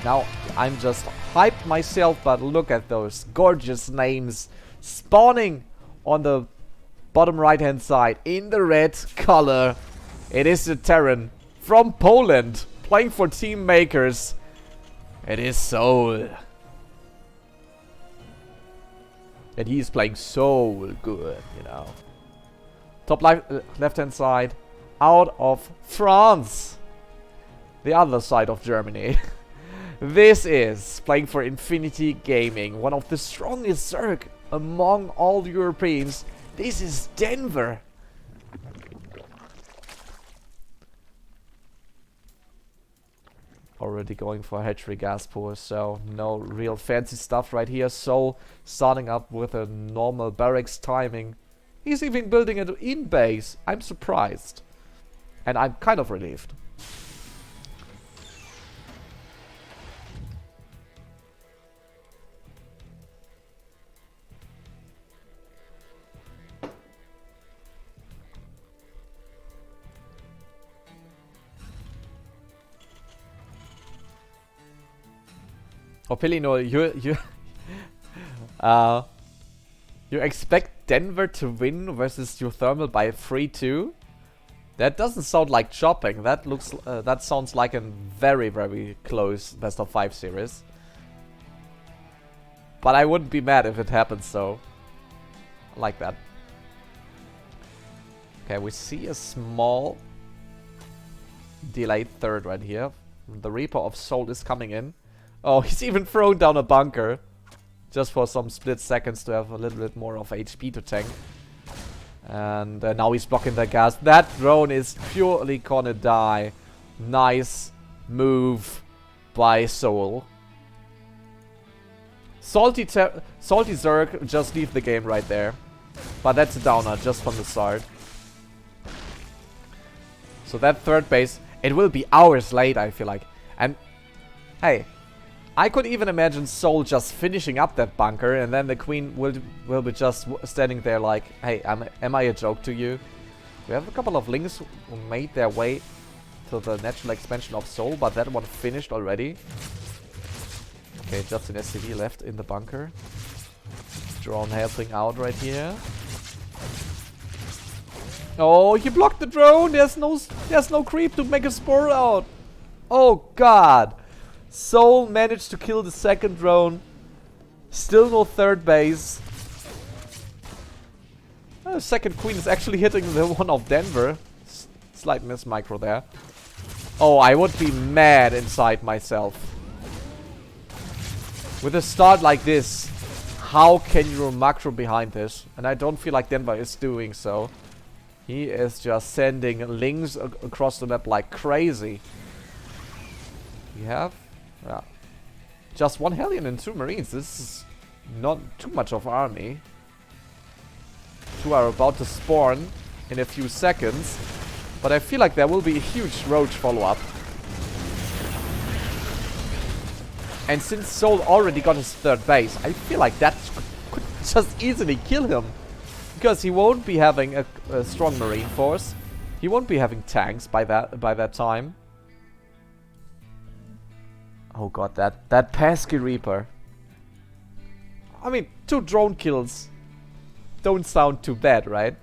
Now, I'm just hyped myself, but look at those gorgeous names spawning on the bottom right-hand side in the red color. It is the Terran from Poland playing for Team Makers. It is souL. And he's playing so good, you know. Top left-hand side, out of France. The other side of Germany. This is playing for Infinity Gaming, one of the strongest Zerg among all Europeans. This is Denver. Already going for hatchery gas pool, so no real fancy stuff right here. souL starting up with a normal barracks timing. He's even building it in base. I'm surprised. And I'm kind of relieved. Oh, Pelino, you expect Denver to win versus geothermal by 3-2? That doesn't sound like chopping. That looks, that sounds like a very, very close best of 5 series. But I wouldn't be mad if it happens, so I like that. Okay, we see a small delayed third right here. The Reaper of souL is coming in. Oh, he's even thrown down a bunker. Just for some split seconds to have a little bit more of HP to tank. And now he's blocking the gas. That drone is purely gonna die. Nice move by souL. Salty Zerg just leave the game right there. But that's a downer just from the start. So that third base, it will be hours late, I feel like. And hey, I could even imagine souL just finishing up that bunker, and then the queen will be just standing there like, hey, am I a joke to you? We have a couple of links who made their way to the natural expansion of souL, but that one finished already. Okay, just an SCV left in the bunker. Drone helping out right here. Oh, he blocked the drone. There's no creep to make a spore out. Oh god. souL managed to kill the second drone. Still no third base. Second queen is actually hitting the one of Denver. Slight miss micro there. Oh, I would be mad inside myself. With a start like this, how can you macro behind this? And I don't feel like Denver is doing so. He is just sending links across the map like crazy. We have just one Hellion and 2 Marines. This is not too much of army. 2 are about to spawn in a few seconds. But I feel like there will be a huge Roach follow-up. And since souL already got his third base, I feel like that could just easily kill him. Because he won't be having a strong Marine force. He won't be having tanks by that time. Oh god, that pesky Reaper. I mean, 2 drone kills don't sound too bad, right?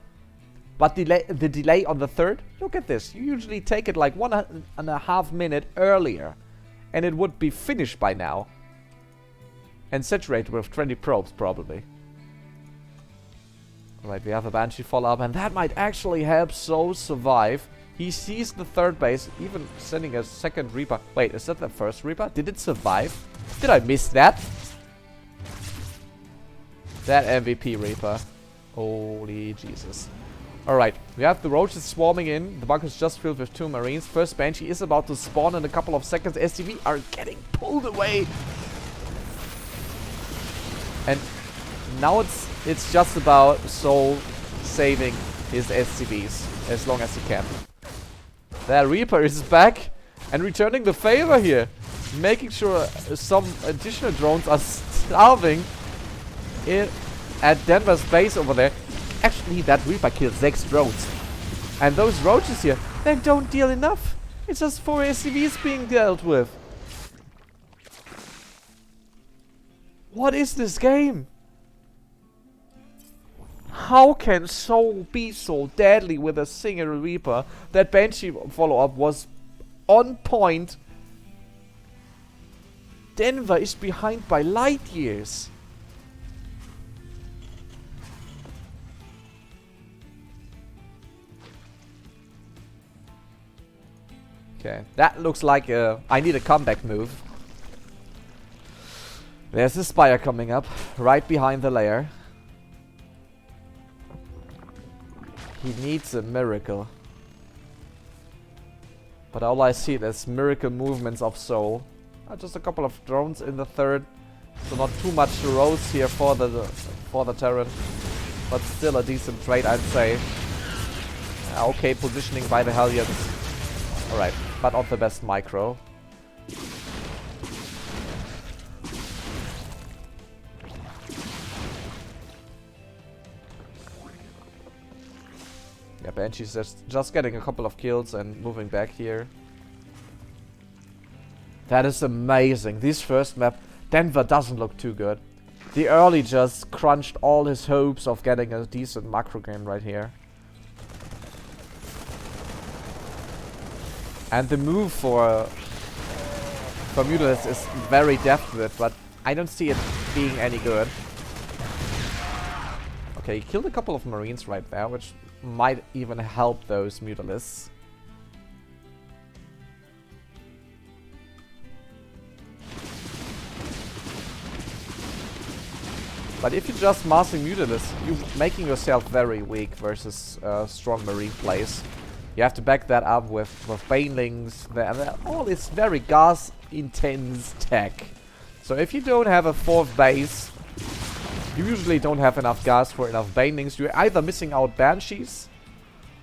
But the delay on the third, look at this. You usually take it like 1.5 minutes earlier. And it would be finished by now. And saturated with 20 probes, probably. Alright, we have a Banshee follow-up, and that might actually help souL survive. He sees the third base, even sending a second Reaper. Wait, is that the first Reaper? Did it survive? Did I miss that? That MVP Reaper. Holy Jesus. Alright, we have the Roaches swarming in. The bunker's just filled with 2 Marines. First Banshee is about to spawn in a couple of seconds. SCV are getting pulled away. And now it's just about souL saving his SCVs as long as he can. That Reaper is back and returning the favor here. Making sure some additional drones are starving at Denver's base over there. Actually, that Reaper killed 6 drones. And those Roaches here, they don't deal enough. It's just 4 SCVs being dealt with. What is this game? How can Soul be so deadly with a single Reaper? That Banshee follow-up was on point. Denver is behind by light years. Okay, that looks like I need a comeback move. There's a Spire coming up, right behind the lair. He needs a miracle. But all I see is miracle movements of SouL. Just a couple of drones in the third. So not too much to roast here for the Terran. But still a decent trade, I'd say. Okay, positioning by the Hellions. Alright, but not the best micro. Yeah, Banshee's just getting a couple of kills and moving back here. That is amazing. This first map, Denver doesn't look too good. The early just crunched all his hopes of getting a decent macro game right here. And the move for Mutalisk is very definite, but I don't see it being any good. Okay, he killed a couple of Marines right there, which might even help those Mutalisks. But if you just master Mutalisk, you're making yourself very weak versus strong Marine plays. You have to back that up with Banelings, and all this very gas-intense tech. So if you don't have a fourth base, you usually don't have enough gas for enough Banelings. You're either missing out Banshees,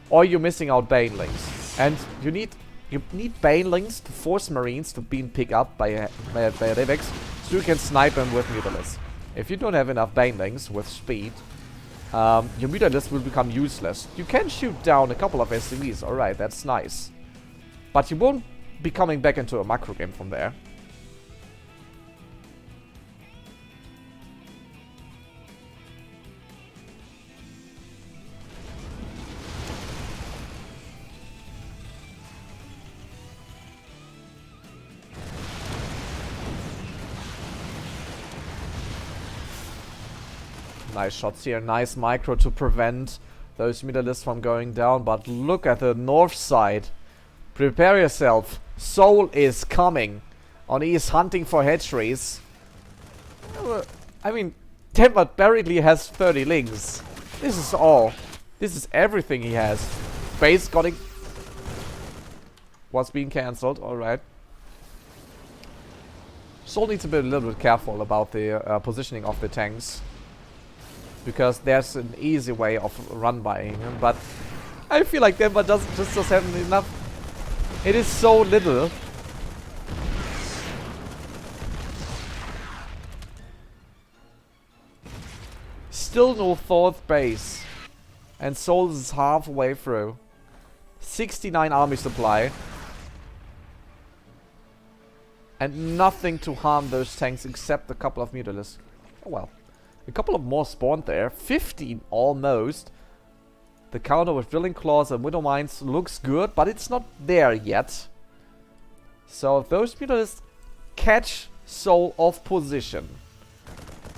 or you're missing out Banelings. And you need Banelings to force Marines to be picked up by Revex, so you can snipe them with Mutalisk. If you don't have enough Banelings with speed, your Mutalisk will become useless. You can shoot down a couple of SCVs, alright, that's nice. But you won't be coming back into a macro game from there. Nice shots here, nice micro to prevent those Mutalisks from going down, but look at the north side. Prepare yourself, SouL is coming. He is hunting for hatcheries. I mean, Denver barely has 30 links. This is all. This is everything he has. Base was being cancelled, alright. SouL needs to be a little bit careful about the positioning of the tanks, because there's an easy way of run buying him, but I feel like Denver just doesn't have enough. It is so little. Still no fourth base, and SouL is halfway through. 69 army supply, and nothing to harm those tanks except a couple of Mutalisks. Oh well. A couple of more spawned there. 15 almost. The counter with Drilling Claws and Widow Mines looks good, but it's not there yet. So if those Mutalisks catch SouL off position,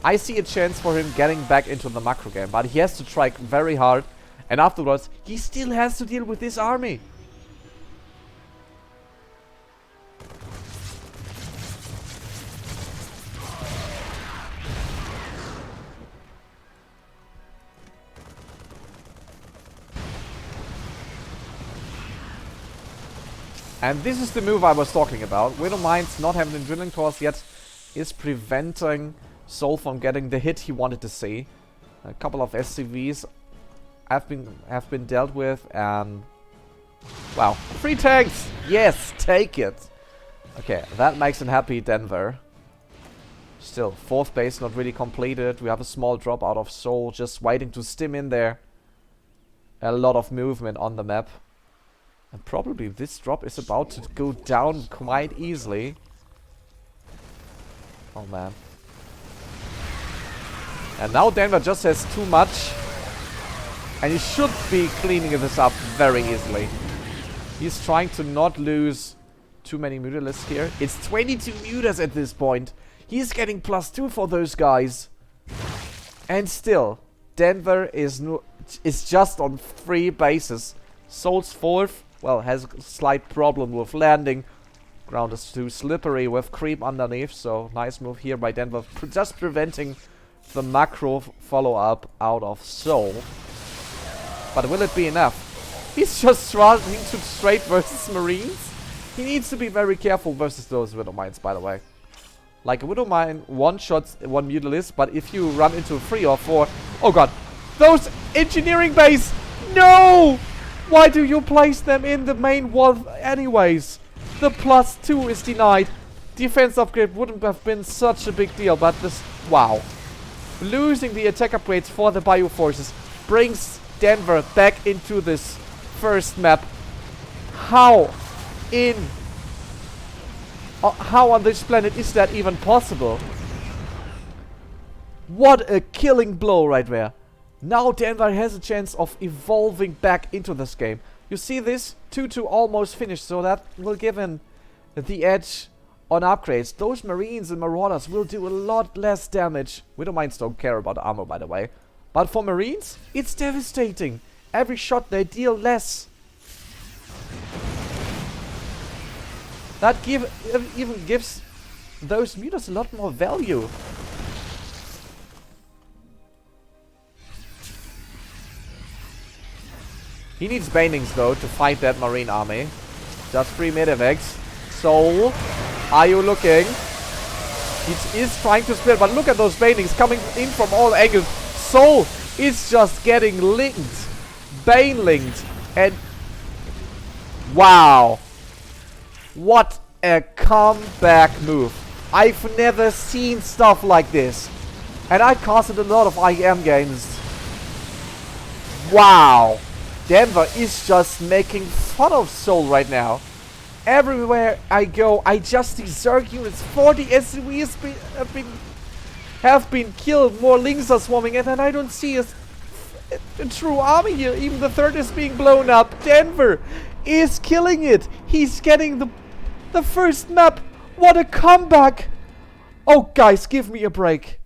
I see a chance for him getting back into the macro game, but he has to try very hard, and afterwards he still has to deal with this army. And this is the move I was talking about. Widow Mines not having the Drilling Claws yet is preventing SouL from getting the hit he wanted to see. A couple of SCVs have been dealt with, and wow, 3 tanks! Yes, take it! Okay, that makes him happy, Denver. Still, fourth base not really completed. We have a small drop out of SouL, just waiting to stim in there. A lot of movement on the map. And probably this drop is about to go down quite easily. Oh man. And now Denver just has too much. And he should be cleaning this up very easily. He's trying to not lose too many mutalisks here. It's 22 mutas at this point. He's getting +2 for those guys. And still, Denver is just on 3 bases. souL's 4th, well, has a slight problem with landing. Ground is too slippery with creep underneath, so nice move here by Denver. Just preventing the macro follow-up out of souL. But will it be enough? He's just trying to trade versus Marines. He needs to be very careful versus those Widow Mines, by the way. Like, a Widow Mine one-shots one Mutalisk, but if you run into 3 or 4... Oh god! Those engineering base! No! Why do you place them in the main wall anyways? The +2 is denied. Defense upgrade wouldn't have been such a big deal, but this... Wow. Losing the attack upgrades for the Bioforces brings Denver back into this first map. How on this planet is that even possible? What a killing blow right there. Now Denver has a chance of evolving back into this game. You see this? 2-2 almost finished, so that will give him the edge on upgrades. Those Marines and Marauders will do a lot less damage. Widow Mines don't care about armor, by the way. But for Marines, it's devastating. Every shot they deal less. That even gives those mutas a lot more value. He needs banings though to fight that Marine army. Just 3 medevacs. souL, are you looking? He is trying to split, but look at those banings coming in from all angles. souL is just getting linked. Bane linked. And wow. What a comeback move. I've never seen stuff like this. And I casted a lot of IM games. Wow. Denver is just making fun of souL right now. Everywhere I go, I just see Zerg units. 40 SCVs have been killed. More Lings are swarming, and then I don't see a true army here. Even the 3rd is being blown up. Denver is killing it. He's getting the first map. What a comeback. Oh, guys, give me a break.